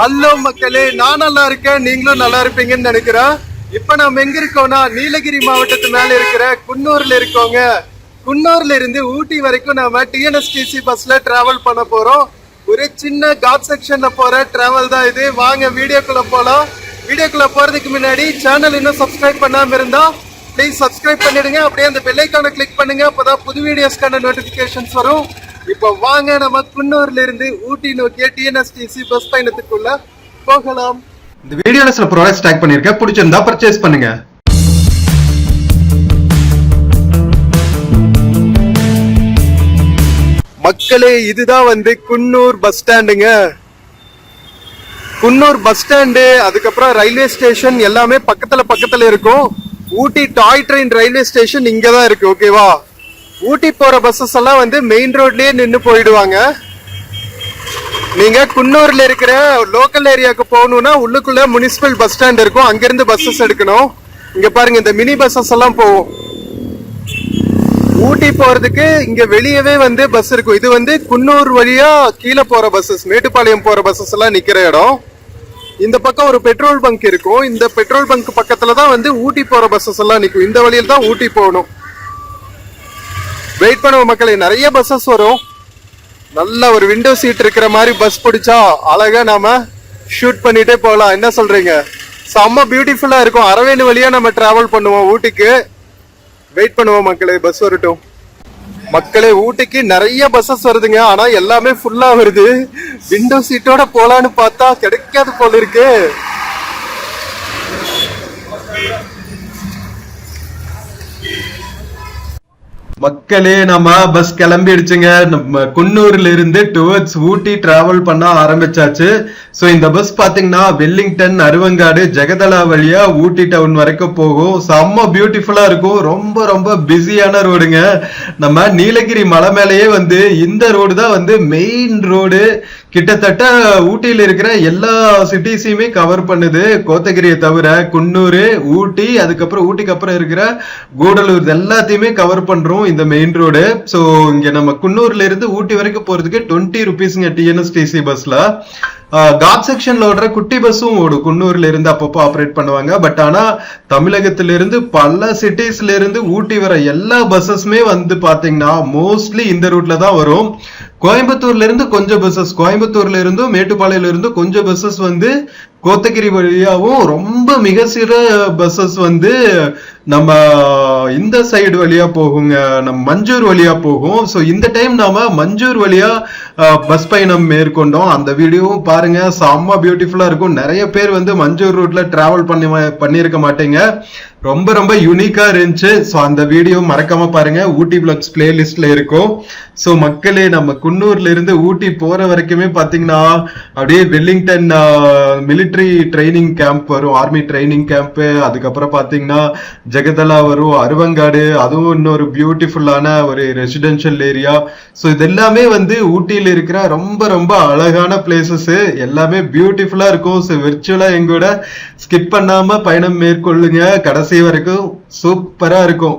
Hello மக்களே, நான் நல்லா இருக்கேன், நீங்களும் நல்லா இருப்பீங்கன்னு நினைக்கிறேன். இப்ப நம்ம எங்க இருக்கோம்னா நீலகிரி மாவட்டத்து மேல இருக்கிற குன்னூர்ல இருக்கோங்க. குன்னூர்ல இருந்து ஊட்டி வரைக்கும் நாம டிஎன்எஸ்டிசி பஸ்ல டிராவல் பண்ண போறோம். ஒரு சின்ன காட் செக்ஷன்ல போற டிராவல் தான் இது. வாங்க வீடியோக்குள்ள போலாம். வீடியோக்குள்ள போறதுக்கு முன்னாடி சேனல் இன்னும் சப்ஸ்கிரைப் பண்ணாம இருந்தா ப்ளீஸ் சப்ஸ்கிரைப் பண்ணிடுங்க. அப்படியே அந்த பெல் ஐகானை கிளிக் பண்ணுங்க, அப்பதான் புது வீடியோஸ்க்கான நோட்டிபிகேஷன்ஸ் வரும். இப்போ வாங்க நம்ம குன்னூர்ல இருந்து ஊட்டி நோக்கிய டிஎன்எஸ்டிசி பஸ் பயணத்துக்குள்ள போகலாம். இந்த வீடியோல சில ப்ராடக்ட்ஸ் டேக் பண்ணிருக்கேன், பிடிச்சிருந்தா பர்ச்சேஸ் பண்ணுங்க. மக்களே, இதுதான் குன்னூர் பஸ் ஸ்டாண்டுங்க. குன்னூர் பஸ் ஸ்டாண்டு, அதுக்கப்புறம் ரயில்வே ஸ்டேஷன் எல்லாமே பக்கத்துல இருக்கும். Ooty toy train railway station இங்கதான் இருக்கு. ஓகேவா? ஊட்டி போற பஸ்ஸஸ் எல்லாம் மெயின் ரோட்லயே நின்று போயிடுவாங்க. நீங்க குன்னூர்ல இருக்கிற லோக்கல் ஏரியாவுக்கு போகணும்னா உள்ளுக்குள்ள முனிசிபல் பஸ் ஸ்டாண்ட் இருக்கும், அங்கிருந்து பஸ்ஸஸ் எடுக்கணும். இங்க பாருங்க, இந்த மினி பஸ்ஸஸ் எல்லாம் போகும். ஊட்டி போறதுக்கு இங்க வெளியவே பஸ் இருக்கும். இது குன்னூர் வழியா கீழே போற பஸ்ஸஸ், மேட்டுப்பாளையம் போற பஸ்ஸஸ் எல்லாம் நிக்கிற இடம். இந்த பக்கம் ஒரு பெட்ரோல் பங்க் இருக்கும். இந்த பெட்ரோல் பங்க் பக்கத்துலதான் ஊட்டி போற பஸ்ஸஸ் எல்லாம் நிக்கும். இந்த வழியில தான் ஊட்டி போகணும். வெயிட் பண்ணுவோம் மக்களே, நிறைய பஸ்ஸஸ் வரும். நல்ல ஒரு விண்டோ சீட் இருக்கிற மாதிரி பஸ் பிடிச்சா அழகா நாம ஷூட் பண்ணிட்டே போகலாம். என்ன சொல்றீங்க? செம்ம பியூட்டிஃபுல்லா இருக்கும். அரவேணு வழியா நம்ம டிராவல் பண்ணுவோம் ஊட்டிக்கு. வெயிட் பண்ணுவோம் மக்களே, பஸ் வரட்டும். மக்களே, ஊட்டிக்கு நிறைய பஸ்ஸஸ் வருதுங்க, ஆனா எல்லாமே ஃபுல்லா வருது. விண்டோ சீட்டோட போலான்னு பார்த்தா கிடைக்காது போல இருக்கு. மக்களே, நம்ம பஸ் கிளம்பிடுச்சுங்க. நம்ம குன்னூர்ல இருந்து டுவர்ட்ஸ் ஊட்டி டிராவல் பண்ண ஆரம்பிச்சாச்சு. சோ இந்த பஸ் பாத்தீங்கன்னா வெல்லிங்டன், அருவங்காடு, ஜெகதலா வழியா ஊட்டி டவுன் வரைக்கும் போகும். செம்ம பியூட்டிஃபுல்லா இருக்கும். ரொம்ப ரொம்ப பிஸியான ரோடுங்க. நம்ம நீலகிரி மலை மேலேயே இந்த ரோடு தான் மெயின் ரோடு. கிட்டத்தட்ட ஊட்டியில இருக்கிற எல்லா சிட்டிஸையுமே கவர் பண்ணுது. கோத்தகிரியை தவிர குன்னூர், ஊட்டி, அதுக்கப்புறம் ஊட்டிக்கு அப்புறம் இருக்கிற கூடலூர் எல்லாத்தையுமே கவர் பண்றோம் இந்த மெயின் ரோடு. சோ இங்க நம்ம குன்னூர்ல இருந்து ஊட்டி வரைக்கும் போறதுக்கு 20 rupeesங்க டிஎன்எஸ்டிசி பஸ்ல. காட் செக்ஷன்ல ஓடுற குட்டி பஸ்ஸும் ஓடும். குன்னூர்ல இருந்து அப்பப்போ ஆப்ரேட் பண்ணுவாங்க. பட் ஆனா தமிழகத்தில இருந்து பல சிட்டிஸ்ல இருந்து ஊட்டி வர எல்லா பஸ்ஸஸ்மே பாத்தீங்கன்னா மோஸ்ட்லி இந்த ரூட்ல தான் வரும். கோயம்புத்தூர்ல இருந்து கொஞ்சம் பஸ்ஸஸ், கோயம்புத்தூர்ல இருந்தும் மேட்டுப்பாளையில இருந்து கொஞ்சம் பஸ்ஸஸ் கோத்தகிரி வழியாவும், ரொம்ப மிக சில பஸ்ஸஸ் நம்ம இந்த சைடு வழியா போகுங்க, நம்ம மஞ்சூர் வழியா போகும். ஸோ இந்த டைம் நாம மஞ்சூர் வழியா பஸ் பயணம் மேற்கொண்டோம். அந்த வீடியோவும் பாருங்க, செம்ம பியூட்டிஃபுல்லா இருக்கும். நிறைய பேர் மஞ்சூர் ரூட்ல டிராவல் பண்ணிருக்க மாட்டீங்க. ரொம்ப ரொம்ப யூனிக்கா இருந்துச்சு. ஸோ அந்த வீடியோ மறக்காம பாருங்க, ஊட்டி பிளாக்ஸ் பிளேலிஸ்ட்ல இருக்கும். ஸோ மக்களே, நம்ம குன்னூர்ல இருந்து ஊட்டி போற வரைக்குமே பாத்தீங்கன்னா அப்படியே வெல்லிங்டன் மிலிட்டரி ட்ரைனிங் கேம்ப் வரும், ஆர்மி ட்ரைனிங் கேம்ப். அதுக்கப்புறம் பாத்தீங்கன்னா ஜெகதலா வரும், அருவங்காடு, அதுவும் இன்னொரு பியூட்டிஃபுல்லான ஒரு ரெசிடென்ஷியல் ஏரியா. ஸோ இது எல்லாமே ஊட்டியில இருக்கிற ரொம்ப ரொம்ப அழகான பிளேசஸ். எல்லாமே பியூட்டிஃபுல்லா இருக்கும். ஸோ விர்ச்சுவலா எங்கூட ஸ்கிப் பண்ணாம பயணம் மேற்கொள்ளுங்க. கடைசி வரைக்கும் சூப்பரா இருக்கும்.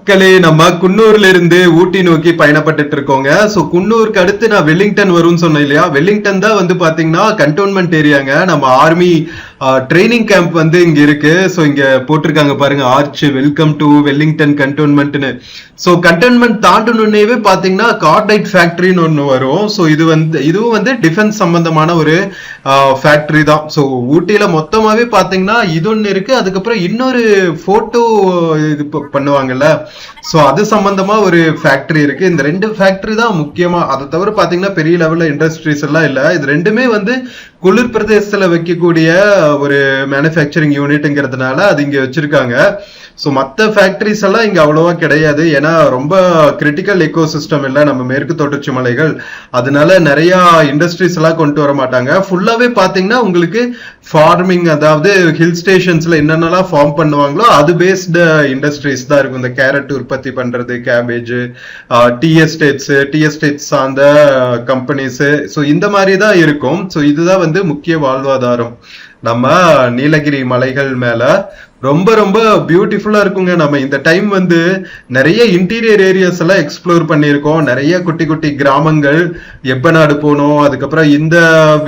மக்களே நம்ம குன்னூர்ல இருந்து ஊட்டி நோக்கி பயணப்பட்டுட்டு இருக்கோங்க. சோ குன்னூருக்கு அடுத்து நான் வெல்லிங்டன் வரும்னு சொன்னேன் இல்லையா, வெல்லிங்டன் தான் வந்து பாத்தீங்கன்னா கண்டோன்மெண்ட் ஏரியாங்க. நம்ம ஆர்மி ட்ரைனிங் கேம்ப் வந்து இங்க இருக்கு. சோ இங்க போட்டிருக்காங்க பாருங்க, ஆர்ச் வெல்கம் டு வெல்லிங்டன் கண்டோன்மெண்ட்னு. சோ கண்டோன்மெண்ட் தாண்டணுன்னேவே பாத்தீங்கன்னா கார்டைட் ஃபேக்டரின்னு ஒண்ணு வரும். சோ இதுவும் வந்து டிஃபென்ஸ் சம்பந்தமான ஒரு ஃபேக்டரி தான். சோ ஊட்டியில மொத்தமாவே பாத்தீங்கன்னா இது ஒண்ணு இருக்கு, அதுக்கப்புறம் இன்னொரு போட்டோ இது பண்ணுவாங்கல்ல, சோ அது சம்பந்தமா ஒரு ஃபேக்டரி இருக்கு. இந்த 2 ஃபேக்டரி தான் முக்கியமா. அதை தவிர பாத்தீங்கன்னா பெரிய லெவல்ல இண்டஸ்ட்ரீஸ் எல்லாம் இல்ல. இது ரெண்டுமே வந்து குளிர் பிரதேசத்துல வைக்கக்கூடிய ஒரு மேனுஃபேக்சரிங் யூனிட்ங்கிறதுனால அது இங்க வச்சிருக்காங்க. ஸோ மற்ற ஃபேக்டரிஸ் எல்லாம் இங்க அவ்வளவா கிடையாது, ஏன்னா ரொம்ப கிரிட்டிக்கல் எக்கோ சிஸ்டம் இல்லை நம்ம மேற்கு தொடர்ச்சி மலைகள், அதனால நிறைய இண்டஸ்ட்ரீஸ் எல்லாம் கொண்டு வர மாட்டாங்க. ஃபுல்லாவே பாத்தீங்கன்னா உங்களுக்கு ஃபார்மிங், அதாவது ஹில் ஸ்டேஷன்ஸ்ல என்னென்னலாம் ஃபார்ம் பண்ணுவாங்களோ அது பேஸ்டு இண்டஸ்ட்ரீஸ் தான் இருக்கும். இந்த கேரட் உற்பத்தி பண்றது, கேபேஜ், டீ எஸ்டேட்ஸ் சார்ந்த கம்பெனிஸ், ஸோ இந்த மாதிரி தான் இருக்கும். ஸோ இதுதான் வந்து முக்கிய வாழ்வாதாரம் நம்ம நீலகிரி மலைகள் மேல. ரொம்ப ரொம்ப பியூட்டிஃபுல்லா இருக்குங்க. நம்ம இந்த டைம் வந்து நிறைய இன்டீரியர் ஏரியாஸ் எல்லாம் எக்ஸ்ப்ளோர் பண்ணியிருக்கோம். நிறைய குட்டி குட்டி கிராமங்கள், எப்பநாடு போனோம். அதுக்கப்புறம் இந்த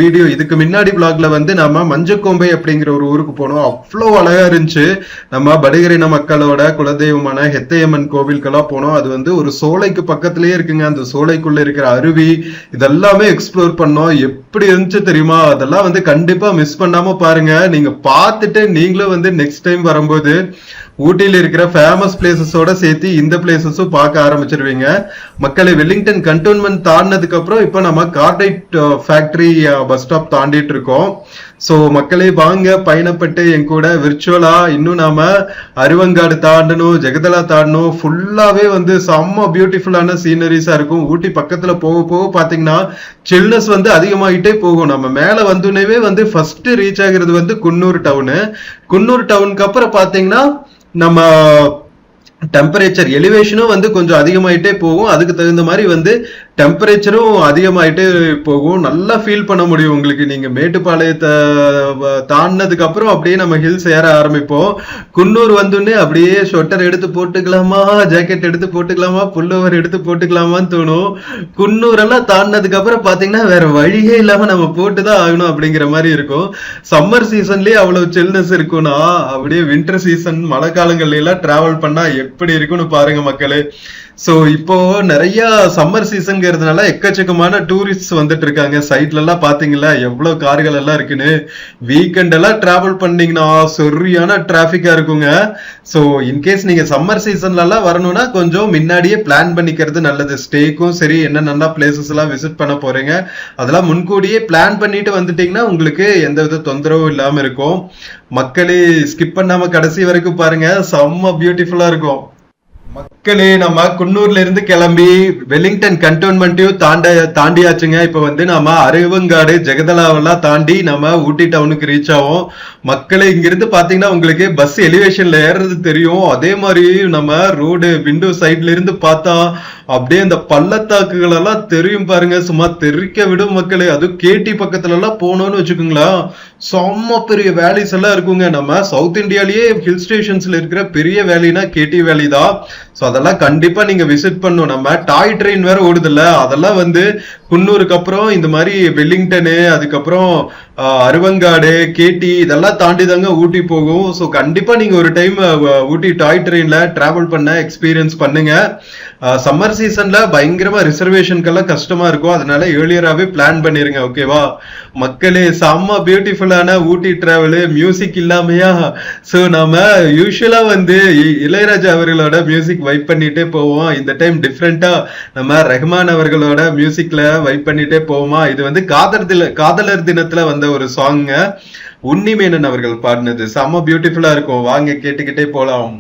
வீடியோ இதுக்கு முன்னாடி பிளாக்ல வந்து நம்ம மஞ்சக்கோம்பை அப்படிங்கிற ஒரு ஊருக்கு போனோம். அவ்வளோ அழகா இருந்துச்சு. நம்ம படுகரின மக்களோட குலதெய்வமான ஹெத்தையம்மன் கோவிலுக்கெல்லாம் போனோம். அது வந்து ஒரு சோலைக்கு பக்கத்திலேயே இருக்குங்க. அந்த சோலைக்குள்ள இருக்கிற அருவி இதெல்லாமே எக்ஸ்ப்ளோர் பண்ணோம். எப்படி இருந்துச்சு தெரியுமா? அதெல்லாம் வந்து கண்டிப்பா மிஸ் பண்ணாம பாருங்க. நீங்க பார்த்துட்டு நீங்களும் வந்து நெக்ஸ்ட் டைம் வரும்போது ஊட்டியில இருக்கிற ஃபேமஸ் பிளேசஸோட சேர்த்து இந்த பிளேசஸும் பார்க்க ஆரம்பிச்சிருவீங்க. மக்களை வெல்லிங்டன் கண்டோன்மெண்ட் தாண்டினதுக்கு அப்புறம் இப்ப நம்ம கார்டைட் ஃபேக்டரி பஸ் ஸ்டாப் தாண்டிட்டு இருக்கோம். சோ மக்களே வாங்க பயணப்பட்டு என் கூட விர்ச்சுவலா இன்னும் நாம அருவங்காடு தாண்டணும், ஜெகதலா தாண்டணும். ஃபுல்லாவே வந்து செம்ம பியூட்டிஃபுல்லான சீனரிஸா இருக்கும். ஊட்டி பக்கத்துல போக போக பாத்தீங்கன்னா சில்னஸ் வந்து அதிகமாயிட்டே போகும். நம்ம மேல வந்துனவே வந்து ஃபர்ஸ்ட் ரீச் ஆகுறது வந்து குன்னூர் டவுனு. குன்னூர் டவுனுக்கு அப்புறம் பாத்தீங்கன்னா நம்ம டெம்பரேச்சர் எலிவேஷனும் வந்து கொஞ்சம் அதிகமாயிட்டே போகும். அதுக்கு தகுந்த மாதிரி வந்து டெம்பரேச்சரும் அதிகமாயிட்டே போகும். நல்லா ஃபீல் பண்ண முடியும் உங்களுக்கு. நீங்க மேட்டுப்பாளையத்தை தாண்டினதுக்கு அப்புறம் அப்படியே நம்ம ஹில்ஸ் ஏற ஆரம்பிப்போம். குன்னூர் வந்துன்னு அப்படியே ஸ்வெட்டர் எடுத்து போட்டுக்கலாமா, ஜாக்கெட் எடுத்து போட்டுக்கலாமா, புல்லோவர் எடுத்து போட்டுக்கலாமான்னு தோணும். குன்னூர் எல்லாம் தாண்டினதுக்கு அப்புறம் பாத்தீங்கன்னா வேற வழியே இல்லாம நம்ம போட்டுதான் ஆகணும் அப்படிங்கிற மாதிரி இருக்கும். சம்மர் சீசன்லயே அவ்வளவு சில்னஸ் இருக்கும்னா அப்படியே வின்டர் சீசன் மழை காலங்கள்ல எல்லாம் டிராவல் பண்ணா எப்படி இருக்குன்னு பாருங்க மக்களே. சோ இப்போ நிறைய சம்மர் சீசன்ங்கிறதுனால எக்கச்சக்கமான டூரிஸ்ட் வந்துட்டு இருக்காங்க. சைட்ல எல்லாம் பாத்தீங்களா எவ்வளவு கார்கள் எல்லாம் இருக்குன்னு. வீக்கெண்ட் எல்லாம் டிராவல் பண்ணீங்கன்னா சரியான டிராபிக்கா இருக்குங்க. சோ இன்கேஸ் நீங்க சம்மர் சீசன்ல எல்லாம் வரணும்னா கொஞ்சம் முன்னாடியே பிளான் பண்ணிக்கிறது நல்லது. ஸ்டேக்கும் சரி, என்னென்ன பிளேசஸ் எல்லாம் விசிட் பண்ண போறீங்க அதெல்லாம் முன்கூடியே பிளான் பண்ணிட்டு வந்துட்டீங்கன்னா உங்களுக்கு எந்த வித தொந்தரவும் இல்லாம இருக்கும். மக்களே ஸ்கிப் பண்ணாம கடைசி வரைக்கும் பாருங்க, செம்ம பியூட்டிஃபுல்லா இருக்கும். மக்களே நம்ம குன்னூர்ல இருந்து கிளம்பி வெல்லிங்டன் கண்டோன்மெண்ட்டையும் தாண்டியாச்சுங்க. இப்ப வந்து நம்ம அருவங்காடு, ஜெகதலாவெல்லாம் தாண்டி நம்ம ஊட்டி டவுனுக்கு ரீச் ஆகும். மக்களே இங்கிருந்து பாத்தீங்கன்னா உங்களுக்கு பஸ் எலிவேஷன்ல ஏறது தெரியும். அதே மாதிரி நம்ம ரோடு விண்டோ சைட்ல இருந்து பார்த்தா அப்படியே அந்த பள்ளத்தாக்குகள் எல்லாம் தெரியும் பாருங்க, சும்மா தெரிக்க விடும் மக்களே. அதுவும் கேட்டி பக்கத்துல எல்லாம் போனோம்னு வச்சுக்கோங்களேன், செம்ம பெரிய வேலிஸ் எல்லாம் இருக்குங்க. நம்ம சவுத் இந்தியாலேயே ஹில் ஸ்டேஷன்ஸ்ல இருக்கிற பெரிய வேலினா கேட்டி வேலி தான். சோ அதெல்லாம் கண்டிப்பா நீங்க விசிட் பண்ணும். நம்ம டாய் ட்ரெயின் வேற ஓடுதுல்ல, அதெல்லாம் வந்து குன்னூருக்கு அப்புறம் இந்த மாதிரி வெல்லிங்டனு, அதுக்கப்புறம் அருவங்காடு, கேட்டி இதெல்லாம் தாண்டி தாங்க ஊட்டி போகும். ஸோ கண்டிப்பா நீங்க ஒரு டைம் ஊட்டி டாய் ட்ரெயின்ல டிராவல் பண்ண எக்ஸ்பீரியன்ஸ் பண்ணுங்க. சம்மர் சீசன்ல பயங்கரமா ரிசர்வேஷனுக்கெல்லாம் கஷ்டமா இருக்கும், அதனால ஏர்லியராகவே பிளான் பண்ணிருங்க. ஓகேவா மக்களே? செம்ம பியூட்டிஃபுல்லான ஊட்டி டிராவல். மியூசிக் இல்லாமையா? ஸோ நாம யூஸ்வலா வந்து இளையராஜா அவர்களோட மியூசிக் வைப் பண்ணிட்டே போவோம். இந்த டைம் டிஃப்ரெண்டா நம்ம ரஹ்மான் அவர்களோட மியூசிக்ல வைப் பண்ணிட்டே போவோமா. இது வந்து காதலர் தினத்துல வந்த ஒரு சாங், உன்னிமேனன் அவர்கள் பாடினது. செம்ம பியூட்டிஃபுல்லா இருக்கும். வாங்க கேட்டுக்கிட்டே போலாம்.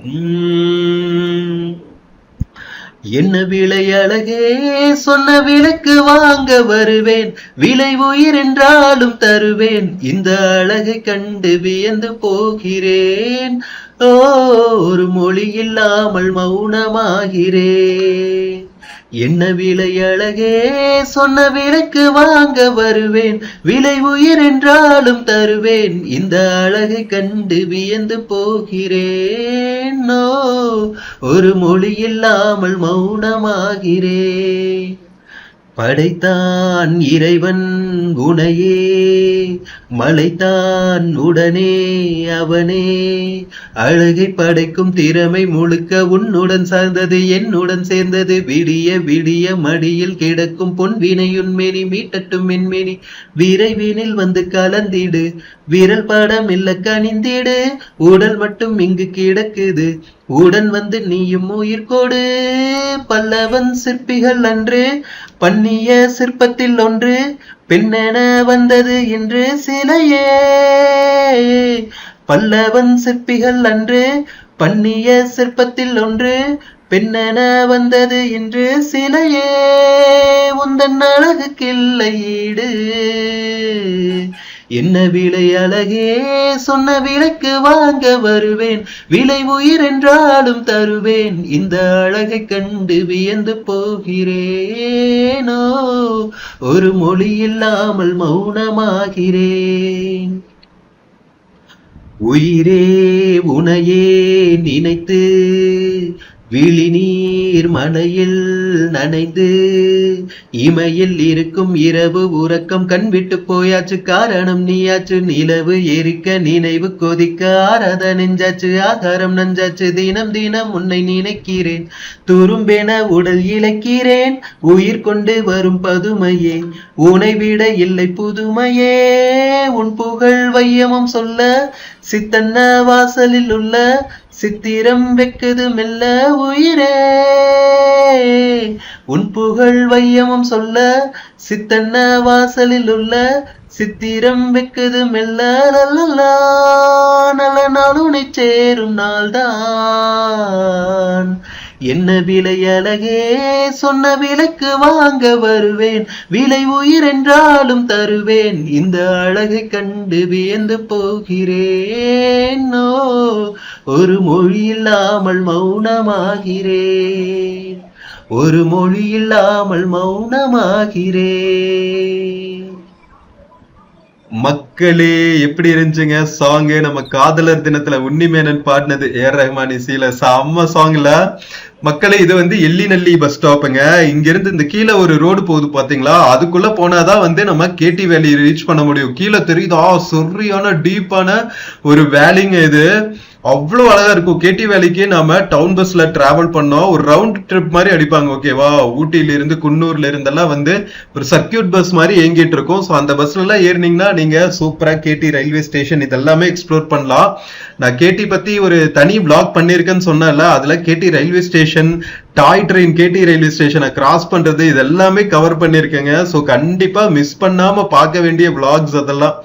என்ன விலை அழகே, சொன்ன விலைக்கு வாங்க வருவேன், விலை உயிர் என்றாலும் தருவேன், இந்த அழகை கண்டு வியந்து போகிறேன், ஓ ஒரு மொழி இல்லாமல் மௌனமாகிறேன், என்ன விலை அழகே, சொன்ன விலைக்கு வாங்க வருவேன், விலை உயிர் என்றாலும் தருவேன், இந்த அழகை கண்டு வியந்து போகிறேன். ஒரு மொழி இல்லாமல் மௌனமாகிறேன். படைத்தான் இறைவன் உனையே, மலைத்தான் உடனே அவனே, அழகை படைக்கும் திறமை முழுக்க உன்னுடன் சார்ந்தது, என்னுடன் சேர்ந்தது, விடிய விடிய மடியில் கிடக்கும் பொன்வினையுன் மேனி மீட்டட்டும் மென்மேனி, விரைவினில் வந்து கலந்திடு, விரல் படம் இல்ல கனிந்திடு, உடல் மட்டும் இங்கு கிடக்குது, உடன் வந்து நீயும் உயிர் கொடு. பல்லவன் சிற்பிகள் அன்று பண்ணிய சிற்பத்தில் ஒன்று, பெண்ணென வந்தது இன்று சிலையே. பல்லவன் சிற்பிகள் அன்று பண்ணிய சிற்பத்தில் ஒன்று, பெண்ணென வந்தது இன்று சிலையே. உந்தன் அழகுக்கில்லை ஈடு. என்ன விலை அழகே, சொன்ன விலைக்கு வாங்க வருவேன், விலை உயிர் என்றாலும் தருவேன், இந்த அழகை கண்டு வியந்து போகிறேனோ, ஒரு மொழி இல்லாமல் மௌனமாகிறேன். உயிரே உனையே நினைத்து விழிநீர் மலையில் நனைந்து, இமையில் இருக்கும் இரவு உறக்கம் கண்விட்டு போயாச்சு, காரணம் நீயாச்சு, நிலவு எரிக்க நினைவு கொதிக்க ஆராத நெஞ்சாச்சு, ஆகாரம் நஞ்சாச்சு, தினம் தினம் உன்னை நினைக்கிறேன், துரும்பென உடல் இழைக்கிறேன், உயிர் கொண்டு வரும் பதுமையே, உனை விட இல்லை புதுமையே, உன் புகழ் வையமும் சொல்ல சித்தன்ன வாசலில் உள்ள சித்திரம் வெக்குது மெல்ல உயிரே. உன் புகழ் வையமும் சொல்ல சித்தன்ன வாசலில் உள்ள சித்திரம் வெக்குது மெல்ல. நல்ல நல்ல நாள் உன்னை சேரும் நாள்தான். என்ன விலை அழகே, சொன்ன விலைக்கு வாங்க வருவேன், விலை உயிர் என்றாலும் தருவேன், இந்த அழகை கண்டு வியந்து போகிறேன். ஒரு மொழி இல்லாமல் மௌனமாகிறேன், ஒரு மொழி இல்லாமல் மௌனமாகிறேன். மக்களே எப்படி இருந்துச்சுங்க சாங்கு? நம்ம காதலர் தினத்துல உன்னிமேனன் பாடினது ஏஆர் ரஹ்மான் இசையில செம்ம சாங்ல. மக்களே இது வந்து எல்லிநல்லி பஸ் ஸ்டாப்புங்க. இங்க இருந்து இந்த கீழே ஒரு ரோடு போகுது பாத்தீங்களா, அதுக்குள்ள போனாதான் வந்து நம்ம கேடி வேலி ரீச் பண்ண முடியும். கீழே தெரியுதா சரியான டீப்பான ஒரு வேலிங்க இது. அவ்வளவு அழகா இருக்கும். கேடி வேலிக்கு நாம டவுன் பஸ்ல டிராவல் பண்ணோம். ஒரு ரவுண்ட் ட்ரிப் மாதிரி அடிப்பாங்க ஓகேவா. ஊட்டியில இருந்து குன்னூர்ல இருந்தெல்லாம் வந்து ஒரு சர்க்கியூட் பஸ் மாதிரி இயங்கிட்டு இருக்கும். ஸோ அந்த பஸ்ல எல்லாம் ஏறினீங்கன்னா நீங்க சூப்பரா கேடி ரயில்வே ஸ்டேஷன் இதெல்லாமே எக்ஸ்ப்ளோர் பண்ணலாம். நான் கேடி பத்தி ஒரு தனி பிளாக் பண்ணிருக்கேன்னு சொன்னேன்ல, அதுல கேடி ரயில்வே ஸ்டேஷன், டாய் ட்ரெயின் கேடி ரயில்வே ஸ்டேஷனை கிராஸ் பண்றது இதெல்லாமே கவர் பண்ணிருக்கேங்க. ஸோ கண்டிப்பா மிஸ் பண்ணாம பார்க்க வேண்டிய பிளாக்ஸ் அதெல்லாம்.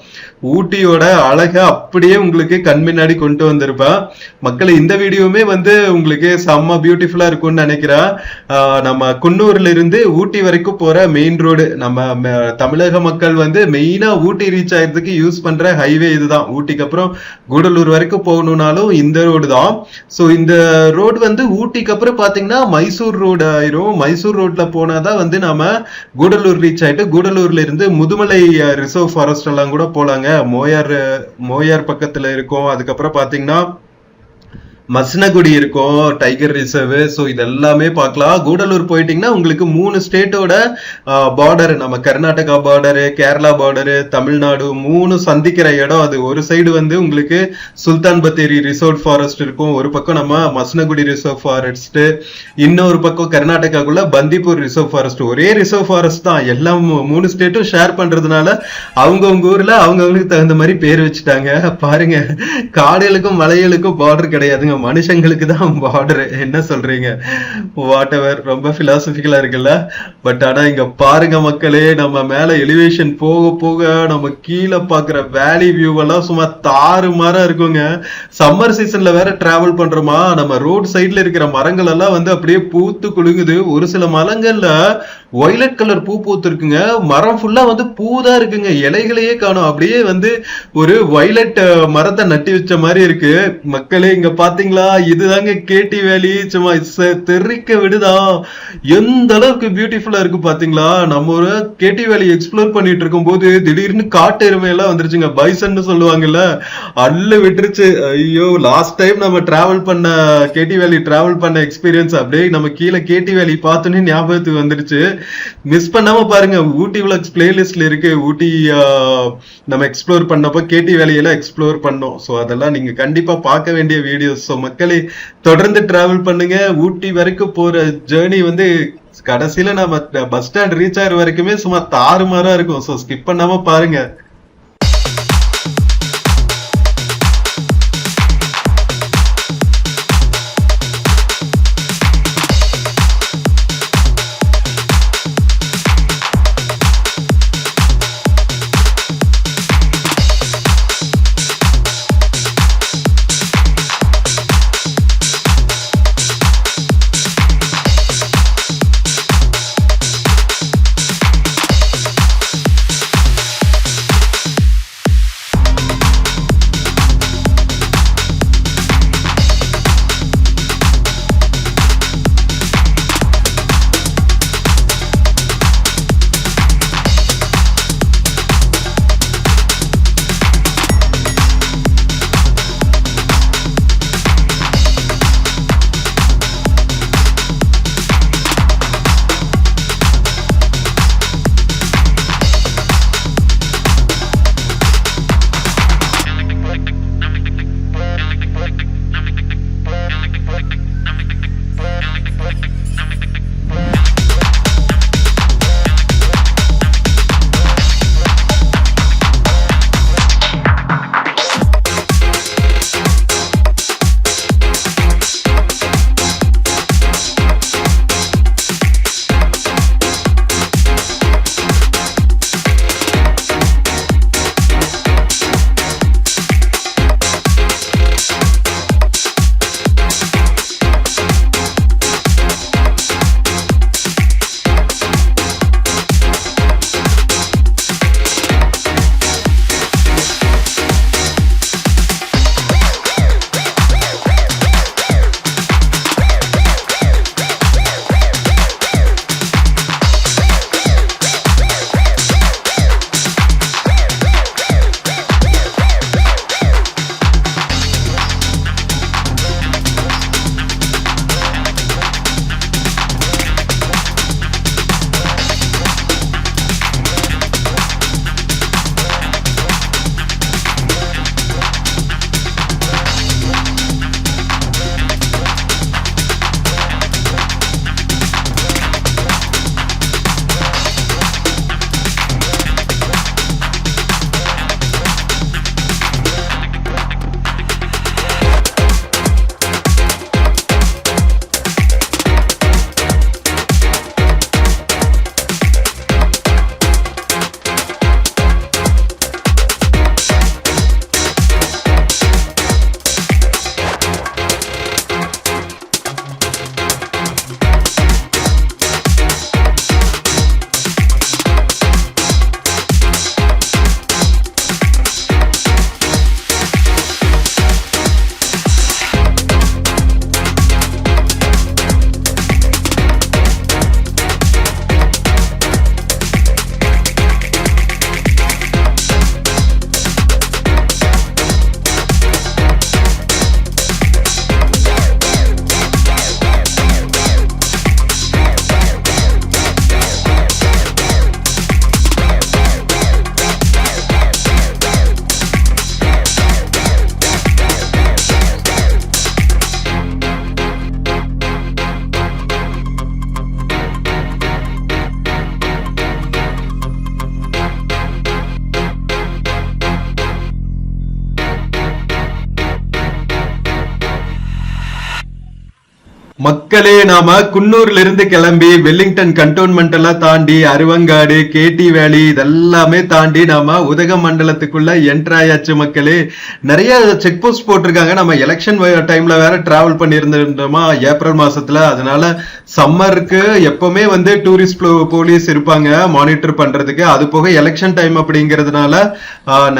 ஊட்டியோட அழக அப்படியே உங்களுக்கு கண் முன்னாடி கொண்டு வந்திருப்பேன். மக்கள் இந்த வீடியோவுமே வந்து உங்களுக்கு செம்ம பியூட்டிஃபுல்லா இருக்கும்னு நினைக்கிறேன். நம்ம குன்னூர்ல இருந்து ஊட்டி வரைக்கும் போற மெயின் ரோடு, நம்ம தமிழக மக்கள் வந்து மெயினா ஊட்டி ரீச் ஆகிறதுக்கு யூஸ் பண்ற ஹைவே இதுதான். ஊட்டிக்கு அப்புறம் கூடலூர் வரைக்கும் போகணும்னாலும் இந்த ரோடு தான். ஸோ இந்த ரோடு வந்து ஊட்டிக்கு அப்புறம் பாத்தீங்கன்னா மைசூர் ரோடு ஆயிரும். மைசூர் ரோட்ல போனாதான் வந்து நாம கூடலூர் ரீச் ஆயிட்டு கூடலூர்ல இருந்து முதுமலை ரிசர்வ் ஃபாரஸ்ட் எல்லாம் கூட போலாங்க. மோயார் பக்கத்துல இருக்கும். அதுக்கப்புறம் பாத்தீங்கன்னா மசனகுடி இருக்கும், டைகர் ரிசர்வ். ஸோ இதெல்லாமே பார்க்கலாம். கூடலூர் போயிட்டீங்கன்னா உங்களுக்கு 3 ஸ்டேட்டோட பார்டர், நம்ம கர்நாடகா பார்டரு, கேரளா பார்டரு, தமிழ்நாடு 3 சந்திக்கிற இடம் அது. ஒரு சைடு வந்து உங்களுக்கு சுல்தான் பத்தேரி ரிசர்வ் ஃபாரஸ்ட் இருக்கும், ஒரு பக்கம் நம்ம மசனகுடி ரிசர்வ் ஃபாரஸ்ட், இன்னொரு பக்கம் கர்நாடகாக்குள்ள பந்திப்பூர் ரிசர்வ் ஃபாரஸ்ட். ஒரே ரிசர்வ் ஃபாரஸ்ட் தான், எல்லாம் 3 ஸ்டேட்டும் ஷேர் பண்றதுனால அவங்கவுங்க ஊர்ல அவங்கவுங்களுக்கு தகுந்த மாதிரி பேர் வச்சுட்டாங்க. பாருங்க, காடுகளுக்கும் மலைகளுக்கும் பார்டர் கிடையாதுங்க, மனுஷங்களுக்கு தான் பார்டர். என்ன சொல்றீங்க? வாட் எவர், ரொம்ப பிலாசபிக்கலா இருக்குல்ல. பட் ஆனா இங்க பாருங்க மக்களே, நம்ம மேல எலிவேஷன் போக போக நம்ம கீழே பாக்குற வேலி வியூ எல்லாம் சும்மா தாறுமாறா இருக்குங்க. சம்மர் சீசன்ல வேற டிராவல் பண்றோமா, நம்ம ரோட் சைட்ல இருக்கிற மரங்கள் எல்லாம் வந்து அப்படியே பூத்து குலுங்குது. ஒரு சில மரங்கள்ல வயலட் கலர் பூ பூத்து இருக்குங்க. மரம் ஃபுல்லா வந்து பூதான் இருக்குங்க, இலைகளையே காணும். அப்படியே வந்து ஒரு வயலட் மரத்தை நட்டி வச்ச மாதிரி இருக்கு. மக்களே இங்க பாத்தீங்க பாத்தீங்களா, இதுதாங்க கேட்டி வேலி. சும்மா தெறிக்க விடுதா, எந்த அளவுக்கு பியூட்டிஃபுல்லா இருக்கு பாத்தீங்களா. நம்ம ஒரு கேட்டி வேலி எக்ஸ்ப்ளோர் பண்ணிட்டு இருக்கும் போது திடீர்னு காட்டு எருமை எல்லாம் வந்துருச்சுங்க, பைசன்னு சொல்லுவாங்கல்ல, அள்ள விட்டுருச்சு. ஐயோ, லாஸ்ட் டைம் நம்ம டிராவல் பண்ண கேட்டி வேலி டிராவல் பண்ண எக்ஸ்பீரியன்ஸ் அப்படியே நம்ம கீழே கேட்டி வேலி பார்த்தோன்னே ஞாபகத்துக்கு வந்துருச்சு. மிஸ் பண்ணாம பாருங்க, ஊட்டி விளாக்ஸ் பிளேலிஸ்ட்ல இருக்கு. ஊட்டி நம்ம எக்ஸ்ப்ளோர் பண்ணப்போ கேட்டி வேலியெல்லாம் எக்ஸ்ப்ளோர் பண்ணோம். ஸோ அதெல்லாம் நீங்க கண்டிப்பா பார்க்க வேண்டிய வீடியோஸ். ஸோ மக்களே, தொடர்ந்து டிராவல் பண்ணுங்க. ஊட்டி வரைக்கும் போற ஜேர்னி வந்து கடைசியில நம்ம பஸ் ஸ்டாண்ட் ரீச் ஆகிற வரைக்குமே சும்மா தாறுமாறா இருக்கும். ஸோ ஸ்கிப் பண்ணாம பாருங்க. மக்களே, நாம குன்னூர்ல இருந்து கிளம்பி வெல்லிங்டன் கண்டோன்மெண்ட் எல்லாம் தாண்டி அருவங்காடு, கேட்டி வேலி இதெல்லாமே தாண்டி நாம உதகமண்டலத்துக்குள்ள என்டர் ஆயாச்சு. மக்களே, நிறைய செக் போஸ்ட் போட்டிருக்காங்க. நம்ம எலெக்ஷன் டைம்ல வேற டிராவல் பண்ணியிருந்தோமா ஏப்ரல் மாசத்துல. அதனால சம்மருக்கு எப்பவுமே வந்து டூரிஸ்ட் போலீஸ் இருப்பாங்க மானிட்டர் பண்றதுக்கு. அது போக எலெக்ஷன் டைம் அப்படிங்கிறதுனால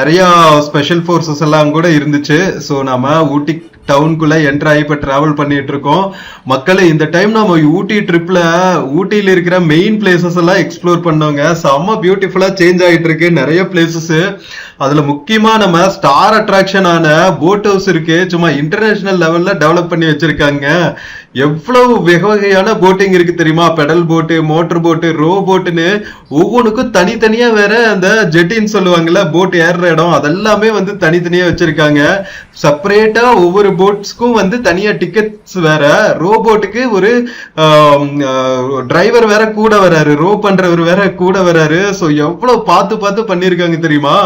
நிறைய ஸ்பெஷல் போர்சஸ் எல்லாம் கூட இருந்துச்சு. ஸோ நாம ஊட்டி டவுனுக்குள்ள என்டர் ஆகி இப்ப டிராவல் பண்ணிட்டு இருக்கோம். மக்களே இந்த டைம் நம்ம ஊட்டி ட்ரிப்ல ஊட்டியில இருக்கிற மெயின் பிளேசஸ் எல்லாம் எக்ஸ்ப்ளோர் பண்ணோங்க. செம்ம பியூட்டிஃபுல்லா சேஞ்ச் ஆயிட்டு இருக்கு நிறைய பிளேசஸ். அதுல முக்கியமா நம்ம ஸ்டார் அட்ராக்ஷன் ஆன போட் ஹவுஸ் இருக்கு, சும்மா இன்டர்நேஷனல் லெவல்ல டெவலப் பண்ணி வச்சிருக்காங்க. எவ்வளவு வகையான போட்டிங் இருக்கு தெரியுமா? பெடல் போட்டு, மோட்டர் போட்டு, ரோ போட்டுன்னு ஒவ்வொன்றுக்கும் தனித்தனியா வேற அந்த ஜெட்டின்னு சொல்லுவாங்கல்ல போட் ஏறுற இடம், அதெல்லாமே வந்து தனித்தனியா வச்சிருக்காங்க. செப்பரேட்டா ஒவ்வொரு போட்ஸ்க்கும் வந்து தனியா டிக்கெட்ஸ் வேற. ரோ போட்டுக்கு ஒரு டிரைவர் வேற கூட வராரு, ரோ பண்றவர் வேற கூட வராரு. சோ எவ்வளவு பார்த்து பார்த்து பண்ணிருக்காங்க தெரியுமா?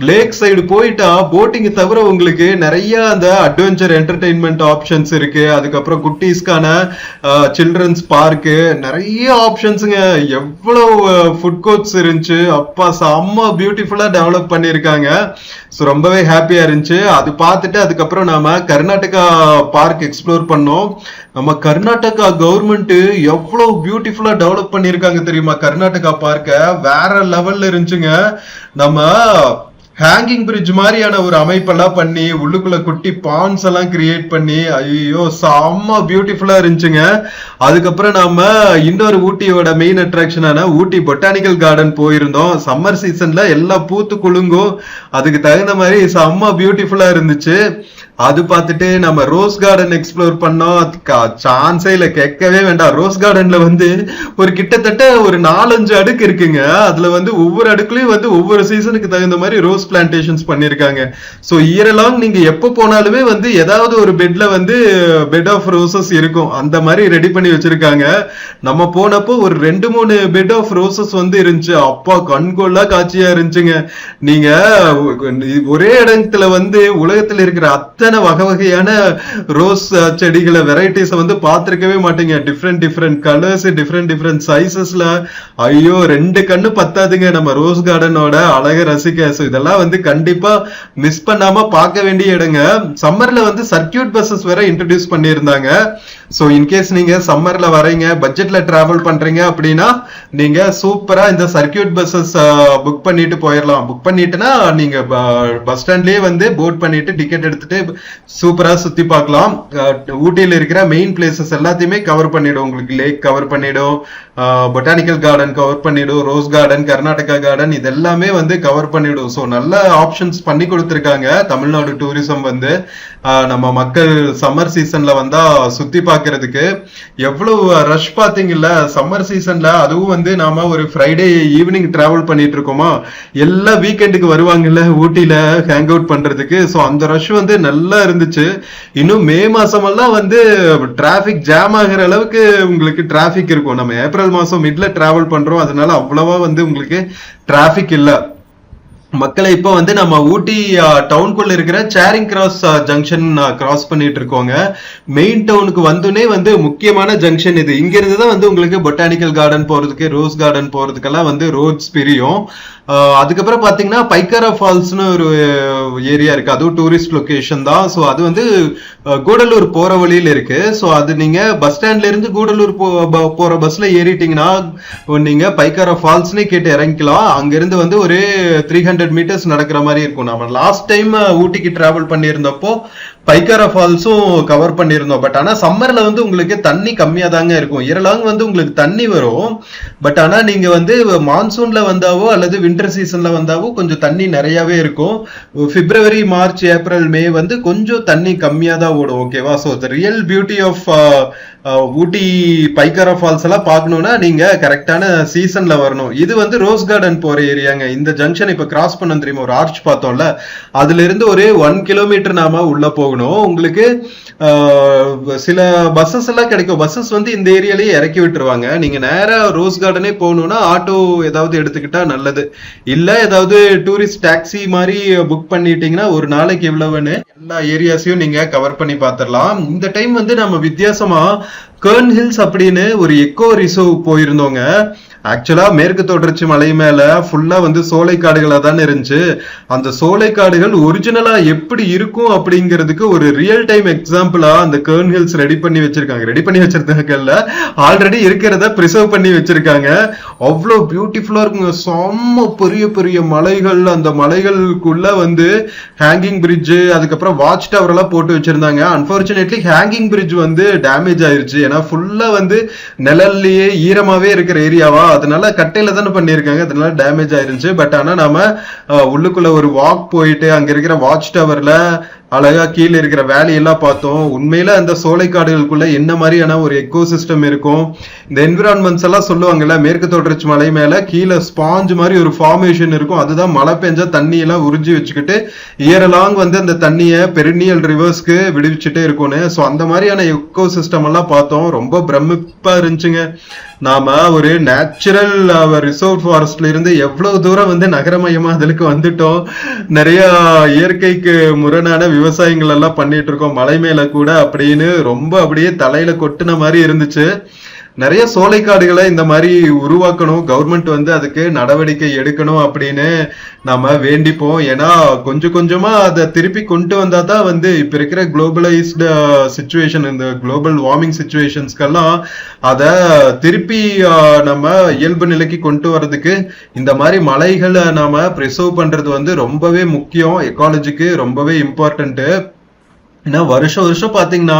லேக் சைடு போயிட்டா போட்டிங் தவிர உங்களுக்கு நிறைய அந்த அட்வென்ச்சர் என்டர்டெயின்மெண்ட் ஆப்ஷன்ஸ் இருக்கு. அதுக்கப்புறம் குட்டீஸ்க்கான சில்ட்ரன்ஸ் பார்க்கு, நிறைய ஆப்ஷன்ஸுங்க. எவ்வளவு ஃபுட் கோர்ட்ஸ் இருந்துச்சு, அப்பா செம்ம பியூட்டிஃபுல்லா டெவலப் பண்ணிருக்காங்க. ஸோ ரொம்பவே ஹாப்பியா இருந்துச்சு. அது பார்த்துட்டு அதுக்கப்புறம் நாம கர்நாடகா பார்க் எக்ஸ்ப்ளோர் பண்ணோம். நம்ம கர்நாடகா கவர்மெண்ட் எவ்வளவு பியூட்டிஃபுல்லா டெவலப் பண்ணிருக்காங்க தெரியுமா? கர்நாடகா பார்க்க வேற லெவல்ல இருந்துச்சுங்க. நம்ம ஹேங்கிங் பிரிட்ஜ் மாதிரியான ஒரு அமைப்பெல்லாம் பண்ணி உள்ளுக்குள்ள குட்டி பான்ஸ் எல்லாம் கிரியேட் பண்ணி ஐயோ செம்ம பியூட்டிஃபுல்லா இருந்துச்சுங்க. அதுக்கப்புறம் நாம இன்னொரு ஊட்டியோட மெயின் அட்ராக்ஷனான ஊட்டி பொட்டானிக்கல் கார்டன் போயிருந்தோம். சம்மர் சீசன்ல எல்லாம் பூத்து குலுங்கும், அதுக்கு தகுந்த மாதிரி செம்ம பியூட்டிஃபுல்லா இருந்துச்சு. அது பார்த்துட்டு நம்ம ரோஸ் கார்டன் எக்ஸ்ப்ளோர் பண்ணோம். சான்ஸே இல்ல, கேட்கவே வேண்டாம். ரோஸ் கார்டன்ல வந்து ஒரு கிட்டத்தட்ட ஒரு 4-5 அடுக்கு இருக்குங்க. அதுல வந்து ஒவ்வொரு அடுக்குலயும் வந்து ஒவ்வொரு சீசனுக்கு தகுந்த மாதிரி ரோஸ் பிளான்டேஷன்ஸ் பண்ணிருக்காங்க. சோ இயர் லாங் நீங்க எப்ப போனாலுமே வந்து ஏதாவது ஒரு பெட்ல வந்து பெட் ஆஃப் ரோசஸ் இருக்கும், அந்த மாதிரி ரெடி பண்ணி வச்சிருக்காங்க. நம்ம போனப்போ ஒரு 2-3 பெட் ஆஃப் ரோசஸ் வந்து இருந்துச்சு. அப்பா கண்கொள்ளா காட்சியா இருந்துச்சுங்க. நீங்க ஒரே இடத்துல வந்து உலகத்துல இருக்கிற அத்தனை வகையான ரோஸ் செடிகளை வெரைட்டிஸ் வந்து பார்த்திருக்கவே மாட்டீங்க. டிஃப்ரெண்ட் கலர்ஸ், டிஃப்ரெண்ட் சைசஸ்ல. ஐயோ 2 கண்ணு பத்தாதுங்க நம்ம ரோஸ் கார்டனோட அழகை ரசிக்க. இதெல்லாம் வந்து கண்டிப்பா மிஸ் பண்ணாம பார்க்க வேண்டிய இடங்க. சம்மர்ல வந்து சர்க்கியூட் பஸ்ஸஸ் வேற இன்ட்ரோடியூஸ் பண்ணியிருந்தாங்க. சோ இன்கேஸ் நீங்க சம்மர்ல வரீங்க, பட்ஜெட்ல டிராவல் பண்றீங்க அப்படின்னா நீங்க சூப்பரா இந்த சர்க்கியூட் பஸ்ஸஸ் புக் பண்ணிட்டு போயிடலாம். புக் பண்ணிட்டுனா நீங்க பஸ் ஸ்டாண்ட்லயே வந்து போட் பண்ணிட்டு டிக்கெட் எடுத்துட்டு சூப்பரா சுத்தி பார்க்கலாம். ஊட்டியில இருக்கிற மெயின் பிளேசஸ் எல்லாத்தையுமே கவர் பண்ணிடும். உங்களுக்கு லேக் கவர் பண்ணிடும், பொட்டானிக்கல் கார்டன் கவர் பண்ணிடும், ரோஸ் கார்டன், கர்நாடகா கார்டன், இது எல்லாமே வந்து கவர் பண்ணிடும். ஸோ நல்ல ஆப்ஷன்ஸ் பண்ணி கொடுத்துருக்காங்க தமிழ்நாடு டூரிசம் வந்து. நம்ம மக்கள் சம்மர் சீசன்ல வந்தா சுத்தி பார்க்கறதுக்கு எவ்வளவு ரஷ் பாத்தீங்கல்ல சம்மர் சீசன்ல. அதுவும் வந்து நாம ஒரு ஃப்ரைடே ஈவினிங் டிராவல் பண்ணிட்டு இருக்கோமா, எல்லா வீக்கெண்டுக்கு வருவாங்கல்ல ஊட்டியில ஹேங் அவுட் பண்றதுக்கு. ஸோ அந்த ரஷ் வந்து நல்லா இருந்துச்சு. இன்னும் மே மாசம் எல்லாம் வந்து டிராபிக் ஜாம் ஆகிற அளவுக்கு உங்களுக்கு டிராபிக் இருக்கும். நம்ம ஏப்ரல் மாசம் மிட்ல டிராவல் பண்றோம், அதனால அவ்வளவா வந்து உங்களுக்கு டிராபிக் இல்ல. மக்களை இப்போ வந்து நம்ம ஊட்டி டவுனுக்குள்ள இருக்கிற சேரிங் கிராஸ் ஜங்ஷன் கிராஸ் பண்ணிட்டு இருக்கோங்க. மெயின் டவுனுக்கு வந்துனே வந்து முக்கியமான ஜங்ஷன் இது. இங்க இருந்துதான் வந்து உங்களுக்கு பொட்டானிக்கல் கார்டன் போறதுக்கு, ரோஸ் கார்டன் போறதுக்கெல்லாம் வந்து ரோட்ஸ் பிரியும். அதுக்கப்புறம் பாத்தீங்கன்னா பைக்காரா ஃபால்ஸ்னு ஒரு ஏரியா இருக்கு, அதுவும் டூரிஸ்ட் லொகேஷன் தான். ஸோ அது வந்து கூடலூர் போற வழியில இருக்கு. ஸோ அது நீங்க பஸ் ஸ்டாண்ட்ல இருந்து கூடலூர் போற பஸ்ல ஏறிட்டீங்கன்னா நீங்க பைக்காரா ஃபால்ஸ்னே கேட்டு இறங்கிக்கலாம். அங்கிருந்து வந்து ஒரு 300 மீட்டர்ஸ் நடக்கிற மாதிரி இருக்கும். நம்ம லாஸ்ட் டைம் ஊட்டிக்கு டிராவல் பண்ணியிருந்தப்போ பைக்காரா ஃபால்ஸும் கவர் பண்ணியிருந்தோம். பட் ஆனா சம்மர்ல வந்து உங்களுக்கு தண்ணி கம்மியா தாங்க இருக்கும். இயர்லாங் வந்து உங்களுக்கு தண்ணி வரும். பட் ஆனா நீங்க வந்து மான்சூன்ல வந்தாவோ அல்லது வின்டர் சீசன்ல வந்தாவோ கொஞ்சம் தண்ணி நிறையவே இருக்கும். பிப்ரவரி, மார்ச், ஏப்ரல், மே வந்து கொஞ்சம் தண்ணி கம்மியா தான் ஓடும். ஓகேவா? So the real beauty of Ooty Pykara falls எல்லாம் பார்க்கணும்னா நீங்க கரெக்டான சீசன்ல வரணும். இது வந்து ரோஸ் கார்டன் போற ஏரியாங்க. இந்த ஜங்ஷன் இப்ப கிராஸ் பண்ண தெரியுமா, ஒரு ஆர்ச் பார்த்தோம்ல, அதுல இருந்து ஒரு 1 கிலோமீட்டர் நாம உள்ள போகணும். உங்களுக்கு சில பஸ்ஸஸ் எல்லாம் கிடைக்கும். பஸ்ஸஸ் வந்து இந்த ஏரியாலேயே இறக்கி விட்டுருவாங்க. நீங்க நேரா ரோஸ் கார்டனே போகணும்னா ஆட்டோ ஏதாவது எடுத்துக்கிட்டா நல்லது. இல்ல ஏதாவது டூரிஸ்ட் டாக்ஸி மாதிரி புக் பண்ணிட்டீங்கன்னா ஒரு நாளைக்கு எவ்வளவுன்னு எல்லா ஏரியாஸையும் நீங்க கவர் பண்ணி பார்த்துடலாம். இந்த டைம் வந்து நம்ம வித்தியாசமா கர்ன் ஹில்ஸ் அப்படின்னு ஒரு எக்கோ ரிசர்வ் போயிருந்தோங்க. ஆக்சுவலா மேற்கு தொடர்ச்சி மலை மேல ஃபுல்லா வந்து சோலைக்காடுகளா தானே இருந்துச்சு. அந்த சோலைக்காடுகள் ஒரிஜினலா எப்படி இருக்கும் அப்படிங்கிறதுக்கு ஒரு ரியல் டைம் எக்ஸாம்பிளா அந்த கர்ன் ஹில்ஸ் ரெடி பண்ணி வச்சிருக்காங்க. ஆல்ரெடி இருக்கிறத பிரிசர்வ் பண்ணி வச்சிருக்காங்க. அவ்வளோ பியூட்டிஃபுல்லா இருக்குங்க. செம்ம பெரிய பெரிய மலைகள், அந்த மலைகளுக்குள்ள வந்து ஹேங்கிங் பிரிட்ஜ், அதுக்கப்புறம் வாட்ச் டவர் எல்லாம் போட்டு வச்சிருந்தாங்க. அன்பார்ச்சுனேட்லி ஹேங்கிங் பிரிட்ஜ் வந்து டேமேஜ் ஆயிருச்சு. ஏன்னா ஃபுல்லா வந்து நிழல்லையே ஈரமாவே இருக்கிற ஏரியாவா, அதனால கட்டையில தானே பண்ணிருக்காங்க, அதனால டேமேஜ் ஆயிருச்சு. பட் ஆனா நாம உள்ளுக்குள்ள ஒரு வாக் போயிட்டு அங்க இருக்கிற வாட்ச் டவர்ல அழகா கீழே இருக்கிற வேலி எல்லாம் பார்த்தோம். உண்மையில அந்த சோலைக்காடுகளுக்குள்ள என்ன மாதிரியான ஒரு எக்கோ சிஸ்டம் இருக்கும், இந்த என்விரான்மெண்ட்ஸ் எல்லாம் சொல்லுவாங்கல்ல, மேற்கு தொடர்ச்சி மலை மேல கீழே ஸ்பாஞ்ச் மாதிரி ஒரு ஃபார்மேஷன் இருக்கும். அதுதான் மழை பெஞ்சா தண்ணி எல்லாம் உறிஞ்சி வச்சுக்கிட்டு இயரலாங் வந்து அந்த தண்ணியை பெரினியல் ரிவர்ஸ்க்கு விடுவிச்சுட்டே இருக்கும்னு. ஸோ அந்த மாதிரியான எக்கோ சிஸ்டம் எல்லாம் பார்த்தோம். ரொம்ப பிரமிப்பா இருந்துச்சுங்க. நாம ஒரு நேச்சுரல் ரிசர்வ் ஃபாரஸ்ட்ல இருந்து எவ்வளவு தூரம் வந்து நகரமயமா அதுக்கு வந்துட்டோம். நிறைய இயற்கைக்கு முரணான விவசாயங்கள் எல்லாம் பண்ணிட்டு இருக்கோம் மலை மேல கூட அப்படின்னு ரொம்ப அப்படியே தலையில கொட்டுன மாதிரி இருந்துச்சு. நிறைய சோலைக்காடுகளை இந்த மாதிரி உருவாக்கணும், கவர்மெண்ட் வந்து அதுக்கு நடவடிக்கை எடுக்கணும் அப்படின்னு நாம வேண்டிப்போம். ஏன்னா கொஞ்சம் கொஞ்சமா அதை திருப்பி கொண்டு வந்தா தான் வந்து இப்ப இருக்கிற குளோபலைஸ்டு சிச்சுவேஷன், இந்த குளோபல் வார்மிங் சிச்சுவேஷன்ஸ்க்கெல்லாம் அதை திருப்பி நம்ம இயல்பு நிலைக்கு கொண்டு வர்றதுக்கு இந்த மாதிரி மலைகளை நாம ப்ரிசர்வ் பண்றது வந்து ரொம்பவே முக்கியம், எக்காலஜிக்கு ரொம்பவே இம்பார்ட்டன்ட். ஏன்னா வருஷம் வருஷம் பாத்தீங்கன்னா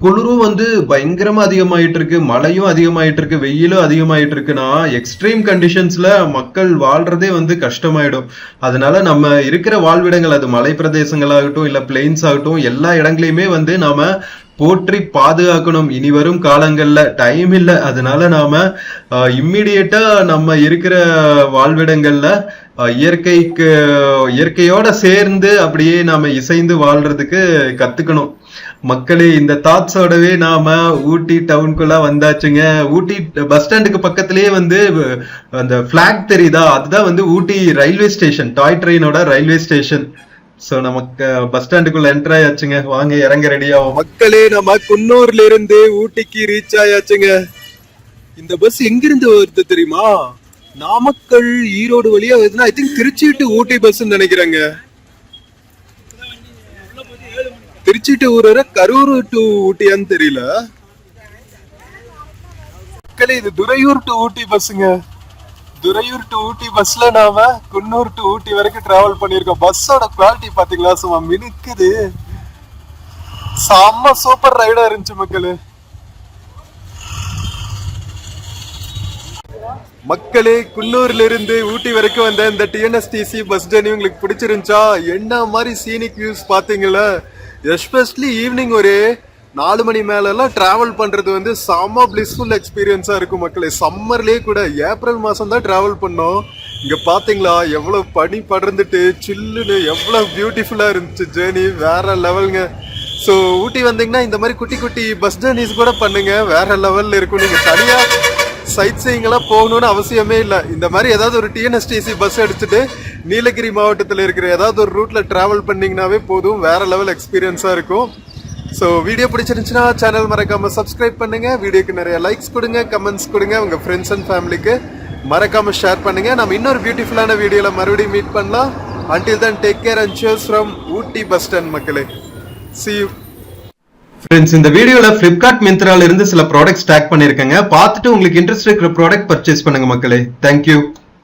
குளிரும் வந்து பயங்கரமா அதிகமாயிட்டு இருக்கு, மழையும் அதிகமாயிட்டு இருக்கு, வெயிலும் அதிகமாயிட்டு இருக்குன்னா எக்ஸ்ட்ரீம் கண்டிஷன்ஸ்ல மக்கள் வாழ்றதே வந்து கஷ்டமாயிடும். அதனால நம்ம இருக்கிற வாழ்விடங்கள், அது மலை பிரதேசங்களாகட்டும் இல்ல பிளெயின்ஸ் ஆகட்டும், எல்லா இடங்களையுமே வந்து நாம போற்றி பாதுகாக்கணும். இனி வரும் காலங்கள்ல டைம் இல்லை, அதனால நாம இம்மிடியேட்டா நம்ம இருக்கிற வாழ்விடங்கள்ல இயற்கையோட சேர்ந்து அப்படியே நாம இசைந்து வாழ்றதுக்கு கத்துக்கணும். மக்களே, இந்த தாட்ஸோடவே நாம ஊட்டி டவுனுக்குள்ள வந்தாச்சுங்க. ஊட்டி பஸ் ஸ்டாண்டுக்கு பக்கத்திலேயே வந்து அந்த பிளாக் தெரியுதா, அதுதான் வந்து ஊட்டி ரயில்வே ஸ்டேஷன், டாய் ட்ரெயினோட ரயில்வே ஸ்டேஷன். சோ நமக்கு பஸ் ஸ்டாண்டுக்குள்ள என்டர் ஆயாச்சுங்க. வாங்க இறங்க ரெடி ஆகும். மக்களே, நம்ம குன்னூர்ல இருந்து ஊட்டிக்கு ரீச் ஆயாச்சுங்க. இந்த பஸ் எங்கிருந்து வருது தெரியுமா? நாமக்கல் ஈரோடு வழியா வருதுன்னா I think Trichy to Ooty bus நினைக்கிறேங்க. திருச்சி டு ஊர கரூர் டு ஊட்டியான்னு தெரியல. மக்களே, இது துறையூர் டு ஊட்டி பஸ்ஸுங்க. துறையூர் டு ஊட்டி பஸ்ல நாம குன்னூர் டு ஊட்டி வரைக்கும் டிராவல் பண்ணிருக்கோம். பஸ்ஸோட குவாலிட்டி பாத்தீங்களா, சும்மா மினுக்குது. செம்ம சூப்பர் ரைடா இருந்துச்சு மக்களே. மக்களே, குன்னூர்ல இருந்து ஊட்டி வரைக்கும் வந்த இந்த டிஎன்எஸ்டிசி பஸ் ஜர்னி உங்களுக்கு பிடிச்சிருந்துச்சா? என்ன மாதிரி சீனிக் வியூஸ் பாத்தீங்களா? எஸ்பெஷலி ஈவினிங் ஒரு 4 மணி மேல எல்லாம் டிராவல் பண்றது வந்து செம்ம பிளிஸ்ஃபுல் எக்ஸ்பீரியன்ஸா இருக்கும் மக்களே. சம்மர்லயே கூட ஏப்ரல் மாசம் தான் டிராவல் பண்ணோம். இங்க பாத்தீங்களா எவ்வளவு பனி படர்ந்துட்டு சில்லுன்னு எவ்வளவு பியூட்டிஃபுல்லா இருந்துச்சு. ஜேர்னி வேற லெவலுங்க. ஸோ ஊட்டி வந்தீங்கன்னா இந்த மாதிரி குட்டி குட்டி பஸ் ஜர்னிஸ் கூட பண்ணுங்க, வேற லெவல்ல இருக்கும். நீங்க தனியா சைட் சீயிங் எல்லாம் போகணும்னு அவசியமே இல்லை. இந்த மாதிரி ஏதாவது ஒரு டிஎன்எஸ்டிசி பஸ் எடுத்துட்டு நீலகிரி மாவட்டத்தில் இருக்கிற ஏதாவது ஒரு ரூட்ல டிராவல் பண்ணீங்கன்னாவே போதும், வேற லெவல் எக்ஸ்பீரியன்ஸா இருக்கும். ஸோ வீடியோ பிடிச்சிருந்துச்சுன்னா சேனல் மறக்காம சப்ஸ்கிரைப் பண்ணுங்க, வீடியோக்கு நிறைய லைக்ஸ் கொடுங்க, கமெண்ட்ஸ் கொடுங்க, உங்க ஃப்ரெண்ட்ஸ் அண்ட் ஃபேமிலிக்கு மறக்காம ஷேர் பண்ணுங்க. நம்ம இன்னொரு பியூட்டிஃபுல்லான வீடியோல மறுபடியும் மீட் பண்ணலாம். Until then, take care and cheers from Ooty bus stand மக்களே. See you. ஃப்ரெண்ட்ஸ், இந்த வீடியோல பிளிப்கார்ட் மிந்த்ரால இருந்து சில ப்ராடக்ட்ஸ் டேக் பண்ணிருக்கேங்க. பார்த்துட்டு உங்களுக்கு இன்ட்ரெஸ்ட் இருக்கிற ப்ராடக்ட் பர்ச்சேஸ் பண்ணுங்க மக்களே. தேங்க்யூ.